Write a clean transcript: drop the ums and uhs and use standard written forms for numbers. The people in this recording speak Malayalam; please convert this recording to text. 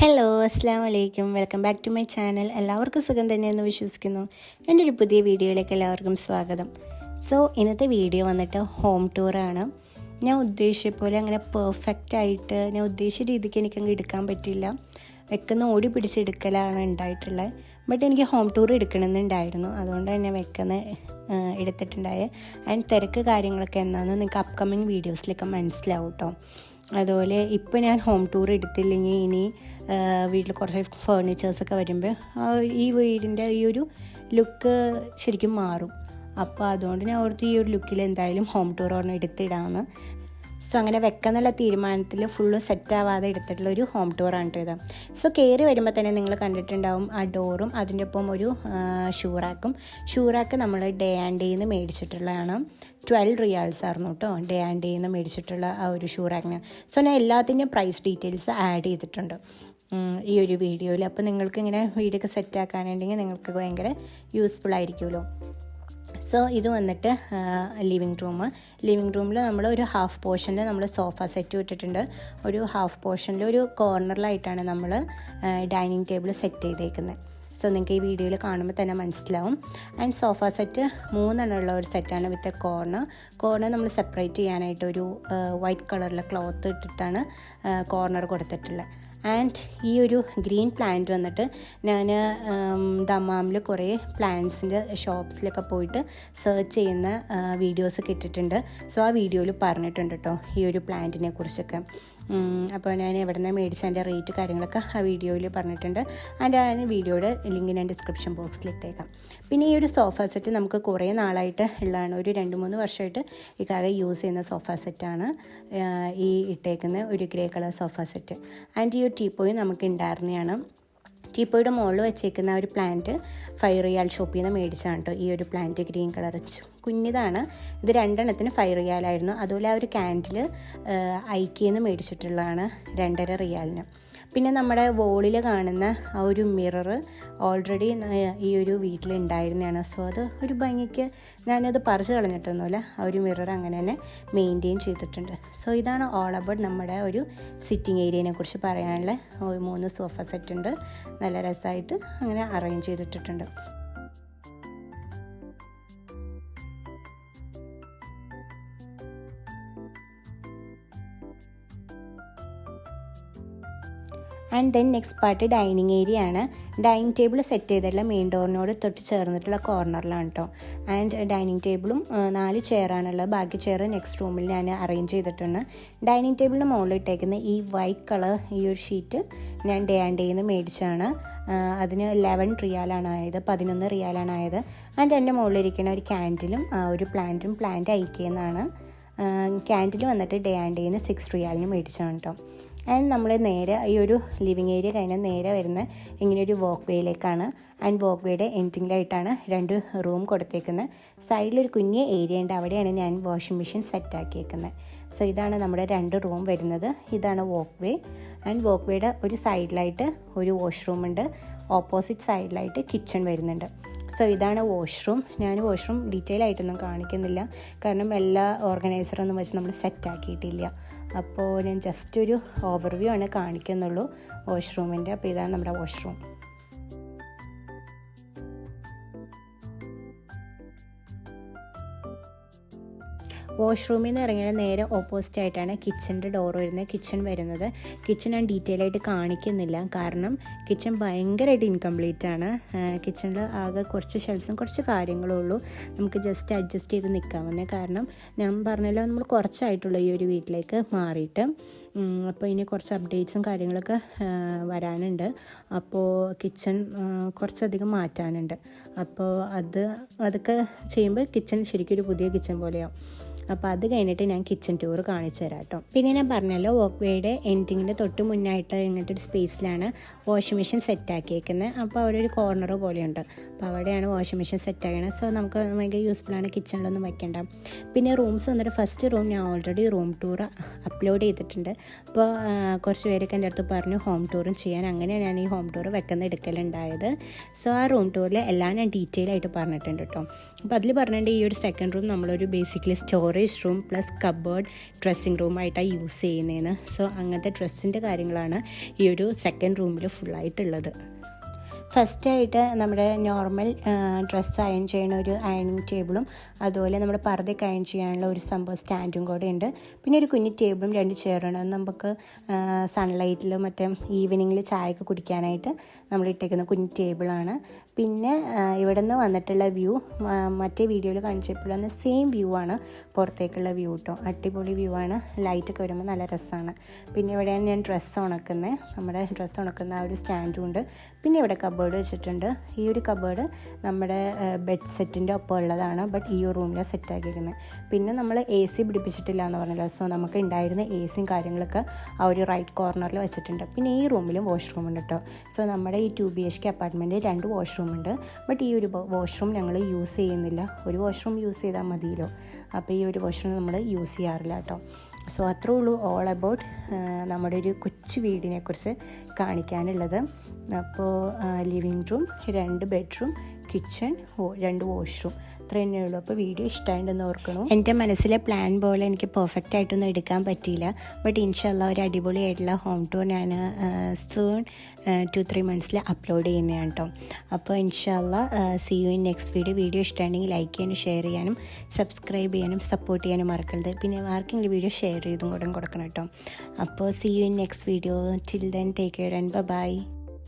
ഹലോ അസ്സാം വലൈക്കും welcome back to my channel. എല്ലാവർക്കും സുഖം തന്നെയെന്ന് വിശ്വസിക്കുന്നു. എൻ്റെ ഒരു പുതിയ വീഡിയോയിലേക്ക് എല്ലാവർക്കും സ്വാഗതം. സോ ഇന്നത്തെ വീഡിയോ വന്നിട്ട് ഹോം ടൂറാണ്. ഞാൻ ഉദ്ദേശിച്ച പോലെ അങ്ങനെ പെർഫെക്റ്റ് ആയിട്ട് ഞാൻ ഉദ്ദേശിച്ച രീതിക്ക് എനിക്കങ്ങ് എടുക്കാൻ പറ്റില്ല. വെക്കുന്ന ഓടി പിടിച്ചെടുക്കലാണ് ഉണ്ടായിട്ടുള്ളത്. ബട്ട് എനിക്ക് ഹോം ടൂർ എടുക്കണമെന്നുണ്ടായിരുന്നു. അതുകൊണ്ടാണ് ഞാൻ എടുത്തിട്ടുണ്ടായത്. അതിന് തിരക്ക് കാര്യങ്ങളൊക്കെ എന്താണെന്ന് നിങ്ങൾക്ക് അപ്കമ്മിങ് വീഡിയോസിലൊക്കെ മനസ്സിലാവും കേട്ടോ. അതുപോലെ ഇപ്പോൾ ഞാൻ ഹോം ടൂർ എടുത്തില്ലെങ്കിൽ ഇനി വീട്ടിൽ കുറച്ച് ഫേർണിച്ചേഴ്സൊക്കെ വരുമ്പോൾ ഈ വീടിൻ്റെ ഈ ഒരു ലുക്ക് ശരിക്കും മാറും. അപ്പോൾ അതുകൊണ്ട് ഞാൻ ഓർത്ത് ഈ ഒരു ലുക്കിൽ എന്തായാലും ഹോം ടൂർ ഒരെണ്ണം എടുത്തിടാമെന്ന്. സോ അങ്ങനെ വെക്കാന്നുള്ള തീരുമാനത്തിൽ ഫുള്ള് സെറ്റാവാതെ എടുത്തിട്ടുള്ള ഒരു ഹോം ടൂറാണ് ഇത്. സോ കയറി വരുമ്പോൾ തന്നെ നിങ്ങൾ കണ്ടിട്ടുണ്ടാവും ആ ഡോറും അതിൻ്റെ ഒപ്പം ഒരു ഷൂറാക്ക് നമ്മൾ ഡേ ആൻഡ് ഡേന്ന് മേടിച്ചിട്ടുള്ളതാണ്. 12 റിയാൽസ് ആയിരുന്നു കേട്ടോ ഡേ ആൻഡ് ഡേന്ന് മേടിച്ചിട്ടുള്ള ആ ഒരു ഷൂറാക്കിന്. സോ ഞാൻ എല്ലാത്തിൻ്റെയും പ്രൈസ് ഡീറ്റെയിൽസ് ആഡ് ചെയ്തിട്ടുണ്ട് ഈ ഒരു വീഡിയോയിൽ. അപ്പോൾ നിങ്ങൾക്ക് ഇങ്ങനെ വീടൊക്കെ സെറ്റാക്കാനുണ്ടെങ്കിൽ നിങ്ങൾക്ക് ഭയങ്കര യൂസ്ഫുൾ ആയിരിക്കുമല്ലോ. സോ ഇത് വന്നിട്ട് ലിവിങ് റൂമിൽ നമ്മൾ ഒരു ഹാഫ് പോർഷനിൽ നമ്മൾ സോഫ സെറ്റ് ഇട്ടിട്ടുണ്ട്. ഒരു ഹാഫ് പോർഷനിൽ ഒരു കോർണറിലായിട്ടാണ് നമ്മൾ ഡൈനിങ് ടേബിൾ സെറ്റ് ചെയ്തേക്കുന്നത്. സോ നിങ്ങൾക്ക് ഈ വീഡിയോയിൽ കാണുമ്പോൾ തന്നെ മനസ്സിലാവും. ആൻഡ് സോഫ സെറ്റ് 3 ഉള്ള ഒരു സെറ്റാണ് വിത്ത് കോർണർ നമ്മൾ സെപ്പറേറ്റ് ചെയ്യാനായിട്ട് ഒരു വൈറ്റ് കളറിലെ ക്ലോത്ത് ഇട്ടിട്ടാണ് കോർണർ കൊടുത്തിട്ടുള്ളത്. ആൻഡ് ഈ ഒരു ഗ്രീൻ പ്ലാന്റ് വന്നിട്ട് ഞാൻ ദമാമിൽ കുറേ പ്ലാന്റ്സിൻ്റെ ഷോപ്സിലൊക്കെ പോയിട്ട് സെർച്ച് ചെയ്യുന്ന വീഡിയോസൊക്കെ ഇട്ടിട്ടുണ്ട്. സോ ആ വീഡിയോയിൽ പറഞ്ഞിട്ടുണ്ട് കേട്ടോ ഈ ഒരു പ്ലാന്റിനെ കുറിച്ചൊക്കെ. അപ്പോൾ ഞാൻ എവിടെ നിന്ന് മേടിച്ച അതിൻ്റെ റേറ്റ് കാര്യങ്ങളൊക്കെ ആ വീഡിയോയിൽ പറഞ്ഞിട്ടുണ്ട്. ആൻഡ് ആ വീഡിയോയുടെ ലിങ്ക് ഞാൻ ഡിസ്ക്രിപ്ഷൻ ബോക്സിൽ ഇട്ടേക്കാം. പിന്നെ ഈ ഒരു സോഫ സെറ്റ് നമുക്ക് കുറേ നാളായിട്ട് ഉള്ളതാണ്. ഒരു 2-3 വർഷമായിട്ട് ഇക്കാകെ യൂസ് ചെയ്യുന്ന സോഫ സെറ്റാണ് ഈ ഇട്ടേക്കുന്ന ഒരു grey colour sofa set. And ഈ ഒരു ടീപ്പോയി നമുക്ക് ഉണ്ടായിരുന്നതാണ്. ടീപ്പോയുടെ മുകളിൽ വെച്ചേക്കുന്ന ഒരു പ്ലാന്റ് 5 റിയാൽ ഷോപ്പിൽ നിന്ന് മേടിച്ചാണ് കേട്ടോ. ഈ ഒരു പ്ലാന്റ് ഗ്രീൻ കളർ കുഞ്ഞിതാണ്. ഇത് 2 എണ്ണത്തിന് 5 റിയാലായിരുന്നു. അതുപോലെ ആ ഒരു ക്യാൻഡിൽ ഐക്കിന്ന് മേടിച്ചിട്ടുള്ളതാണ് 2.5 റിയാലിന്. പിന്നെ നമ്മുടെ വോളിൽ കാണുന്ന ആ ഒരു മിറർ ഓൾറെഡി ഈ ഒരു വീട്ടിലുണ്ടായിരുന്നതാണ്. സോ അത് ഒരു ഭംഗിക്ക് ഞാനത് പറിച്ച് കളഞ്ഞിട്ടൊന്നുമില്ല. ആ ഒരു മിറർ അങ്ങനെ തന്നെ മെയിൻറ്റെയിൻ ചെയ്തിട്ടുണ്ട്. സോ ഇതാണ് ഓൾ അബൌട്ട് നമ്മുടെ ഒരു സിറ്റിംഗ് ഏരിയനെ കുറിച്ച് പറയാനുള്ള 3 സോഫ സെറ്റ് ഉണ്ട്. നല്ല രസമായിട്ട് അങ്ങനെ അറേഞ്ച് ചെയ്തിട്ടിട്ടുണ്ട്. And then next part dining area ആണ്. ഡൈനിങ് ടേബിൾ സെറ്റ് ചെയ്തിട്ടുള്ള മെയിൻ ഡോറിനോട് തൊട്ട് ചേർന്നിട്ടുള്ള കോർണറിലാണ് കേട്ടോ. ആൻഡ് ഡൈനിങ് ടേബിളും 4 ചെയറാണുള്ളത്. ബാക്കി ചെയർ നെക്സ്റ്റ് റൂമിൽ ഞാൻ അറേഞ്ച് ചെയ്തിട്ടുണ്ട്. ഡൈനിങ് ടേബിളിന് മുകളിൽ ഇട്ടേക്കുന്ന ഈ വൈറ്റ് കളർ ഈ ഒരു ഷീറ്റ് ഞാൻ ഡേ ആൻഡ് ഡേന്ന് മേടിച്ചാണ്. അതിന് 11 റിയാലാണ് ആയത്, 11 റിയാലാണ് ആയത്. ആൻഡ് എൻ്റെ മുകളിലിരിക്കുന്ന ഒരു ക്യാൻഡിലും ഒരു പ്ലാന്റ് അയക്കുന്നതാണ്. ക്യാൻഡിൽ വന്നിട്ട് ഡേ ആൻഡ് ഡേന്ന് 6 റിയാലിന് മേടിച്ചാണ് കേട്ടോ. ആൻഡ് നമ്മൾ നേരെ ഈ ഒരു ലിവിങ് ഏരിയ കഴിഞ്ഞാൽ നേരെ വരുന്ന ഇങ്ങനെയൊരു വാക്ക് വേയിലേക്കാണ്. ആൻഡ് വാക്ക് വേയുടെ എൻഡിങ്ങിലായിട്ടാണ് 2 റൂം കൊടുത്തേക്കുന്നത്. സൈഡിലൊരു കുഞ്ഞ് ഏരിയ ഉണ്ട്, അവിടെയാണ് ഞാൻ വാഷിംഗ് മെഷീൻ സെറ്റാക്കിയേക്കുന്നത്. സോ ഇതാണ് നമ്മുടെ 2 റൂം വരുന്നത്. ഇതാണ് വാക്ക് വേ. ആൻഡ് വാക്ക് വേയുടെ ഒരു സൈഡിലായിട്ട് ഒരു വാഷ്റൂം ഉണ്ട്. ഓപ്പോസിറ്റ് സൈഡിലായിട്ട് കിച്ചൺ വരുന്നുണ്ട്. സോ ഇതാണ് വാഷ്റൂം. ഞാൻ വാഷ്റൂം ഡീറ്റെയിൽ ആയിട്ടൊന്നും കാണിക്കുന്നില്ല, കാരണം എല്ലാ ഓർഗനൈസറൊന്നും വെച്ച് നമ്മൾ സെറ്റാക്കിയിട്ടില്ല. അപ്പോൾ ഞാൻ ജസ്റ്റ് ഒരു ഓവർവ്യൂ ആണ് കാണിക്കുന്നുള്ളൂ വാഷ്റൂമിൻ്റെ. അപ്പോൾ ഇതാണ് നമ്മുടെ വാഷ്റൂം. വാഷ്റൂമിൽ നിന്ന് ഇറങ്ങിയാൽ നേരെ ഓപ്പോസിറ്റ് ആയിട്ടാണ് കിച്ചൻ്റെ ഡോർ വരുന്നത്, കിച്ചൺ ഞാൻ ഡീറ്റെയിൽ ആയിട്ട് കാണിക്കുന്നില്ല, കാരണം കിച്ചൺ ഭയങ്കരമായിട്ട് ഇൻകംപ്ലീറ്റ് ആണ്. കിച്ചണിൽ ആകെ കുറച്ച് ഷെൽഫ്സും കുറച്ച് കാര്യങ്ങളും ഉള്ളൂ. നമുക്ക് ജസ്റ്റ് അഡ്ജസ്റ്റ് ചെയ്ത് നിൽക്കാവുന്നത്. കാരണം ഞാൻ പറഞ്ഞല്ലോ, നമ്മൾ കുറച്ചായിട്ടുള്ള ഈ ഒരു വീട്ടിലേക്ക് മാറിയിട്ട്. അപ്പോൾ ഇനി കുറച്ച് അപ്ഡേറ്റ്സും കാര്യങ്ങളൊക്കെ വരാനുണ്ട്. അപ്പോൾ കിച്ചൺ കുറച്ചധികം മാറ്റാനുണ്ട്. അപ്പോൾ അതൊക്കെ ചെയ്യുമ്പോൾ കിച്ചൺ ശരിക്കും ഒരു പുതിയ കിച്ചൺ പോലെയാവും. അപ്പോൾ അത് കഴിഞ്ഞിട്ട് ഞാൻ കിച്ചൺ ടൂർ കാണിച്ചു തരാം കേട്ടോ. പിന്നെ ഞാൻ പറഞ്ഞല്ലോ, വാക്ക് വേയുടെ എൻഡിങ്ങിൻ്റെ തൊട്ട് മുന്നായിട്ട് ഇങ്ങനത്തെ ഒരു സ്പേസിലാണ് വാഷിംഗ് മെഷീൻ സെറ്റാക്കിയേക്കുന്നത്. അപ്പോൾ അവിടെ ഒരു കോർണർ പോലെയുണ്ട്. അപ്പോൾ അവിടെയാണ് വാഷിംഗ് മെഷീൻ സെറ്റാക്കുന്നത്. സോ നമുക്ക് ഭയങ്കര യൂസ്ഫുള്ളാണ്, കിച്ചണിലൊന്നും വയ്ക്കേണ്ട. പിന്നെ റൂംസ് വന്നിട്ട് ഫസ്റ്റ് റൂം ഞാൻ ഓൾറെഡി റൂം ടൂർ അപ്ലോഡ് ചെയ്തിട്ടുണ്ട്. അപ്പോൾ കുറച്ച് പേരൊക്കെ എൻ്റെ അടുത്ത് പറഞ്ഞു ഹോം ടൂറും ചെയ്യാൻ. അങ്ങനെ ഞാൻ ഈ ഹോം ടൂർ എടുക്കലുണ്ടായത്. സോ ആ റൂം ടൂറിൽ എല്ലാം ഞാൻ ഡീറ്റെയിൽ ആയിട്ട് പറഞ്ഞിട്ടുണ്ട് കേട്ടോ. അപ്പോൾ അതിൽ പറഞ്ഞിട്ട് ഈ ഒരു സെക്കൻഡ് റൂം നമ്മളൊരു basically storage storage room plus cupboard dressing റൂമായിട്ടാണ് യൂസ് ചെയ്യുന്നതെന്ന്. സോ അങ്ങനത്തെ ഡ്രസ്സിൻ്റെ കാര്യങ്ങളാണ് ഈ ഒരു സെക്കൻഡ് റൂമിൽ ഫുള്ളായിട്ടുള്ളത്. ഫസ്റ്റായിട്ട് നമ്മുടെ നോർമൽ ഡ്രസ്സ് അയൺ ചെയ്യുന്ന ഒരു അയണിങ് ടേബിളും അതുപോലെ നമ്മുടെ പർദ്ദയൊക്കെ അയൺ ചെയ്യാനുള്ള ഒരു സംഭവം സ്റ്റാൻഡും കൂടെ ഉണ്ട്. പിന്നെ ഒരു കുഞ്ഞു ടേബിളും 2 ചെയറാണ്. നമുക്ക് സൺലൈറ്റിൽ മറ്റേ ഈവനിങ്ങിൽ ചായയൊക്കെ കുടിക്കാനായിട്ട് നമ്മൾ ഇട്ടേക്കുന്ന കുഞ്ഞു ടേബിളാണ്. പിന്നെ ഇവിടെ നിന്ന് വന്നിട്ടുള്ള വ്യൂ മറ്റേ വീഡിയോയിൽ കാണിച്ചപ്പോഴാണ് സെയിം വ്യൂ ആണ് പുറത്തേക്കുള്ള വ്യൂ കേട്ടോ. അടിപൊളി വ്യൂ ആണ്. ലൈറ്റൊക്കെ വരുമ്പോൾ നല്ല രസമാണ്. പിന്നെ ഇവിടെയാണ് ഞാൻ ഡ്രസ്സ് ഉണക്കുന്നത്. നമ്മുടെ ഡ്രസ്സ് ഉണക്കുന്ന ആ ഒരു സ്റ്റാൻഡും ഉണ്ട്. പിന്നെ ഇവിടെ കബേർഡ് വെച്ചിട്ടുണ്ട്. ഈ ഒരു കബേർഡ് നമ്മുടെ ബെഡ് സെറ്റിൻ്റെ ഒപ്പം ഉള്ളതാണ്. ബട്ട് ഈ ഒരു റൂമിലാണ് സെറ്റാക്കിയിരിക്കുന്നത്. പിന്നെ നമ്മൾ AC പിടിപ്പിച്ചിട്ടില്ല എന്ന് പറഞ്ഞല്ലോ. സോ നമുക്ക് ഉണ്ടായിരുന്ന ACയും കാര്യങ്ങളൊക്കെ ആ ഒരു റൈറ്റ് കോർണറിൽ വെച്ചിട്ടുണ്ട്. പിന്നെ ഈ റൂമിലും വാഷ്റൂം ഉണ്ട് കേട്ടോ. സോ നമ്മുടെ ഈ 2 BHK അപ്പാർട്ട്മെൻറ്റിൽ 2 വാഷ്റൂം ഉണ്ട്. ബട്ട് ഈ ഒരു വാഷ്റൂം ഞങ്ങൾ യൂസ് ചെയ്യുന്നില്ല. ഒരു വാഷ്റൂം യൂസ് ചെയ്താൽ മതിയല്ലോ. അപ്പോൾ ഈ ഒരു വാഷ്റൂം നമ്മൾ യൂസ് ചെയ്യാറില്ല കേട്ടോ. സോ അത്രേ ഉള്ളൂ ഓൾ അബൌട്ട് നമ്മുടെ ഒരു കൊച്ചു വീടിനെ കുറിച്ച് കാണിക്കാനുള്ളത്. അപ്പോൾ living room, 2 bedroom, kitchen, 2 washroom, അത്ര തന്നെ ഉള്ളൂ. അപ്പോൾ വീഡിയോ ഇഷ്ടമായിട്ടുണ്ടെന്ന് ഓർക്കണം. എൻ്റെ മനസ്സിലെ പ്ലാൻ പോലെ എനിക്ക് പെർഫെക്റ്റ് ആയിട്ടൊന്നും എടുക്കാൻ പറ്റിയില്ല. ബട്ട് ഇൻഷാല്ലാ ഒരു അടിപൊളിയായിട്ടുള്ള ഹോം ടൂർ ഞാൻ സൂൺ 2-3 മന്ത്സിൽ അപ്ലോഡ് ചെയ്യുന്നതാണ് കേട്ടോ. അപ്പോൾ ഇൻഷാല്ലാ see you in next video. Video ഇഷ്ടമാണെങ്കിൽ ലൈക്ക് ചെയ്യാനും ഷെയർ ചെയ്യാനും സബ്സ്ക്രൈബ് ചെയ്യാനും സപ്പോർട്ട് ചെയ്യാനും മറക്കരുത്. പിന്നെ ആർക്കെങ്കിലും വീഡിയോ ഷെയർ ചെയ്തും കൂടെ കൊടുക്കണം കേട്ടോ. അപ്പോൾ see you in next video. Till then take care and by.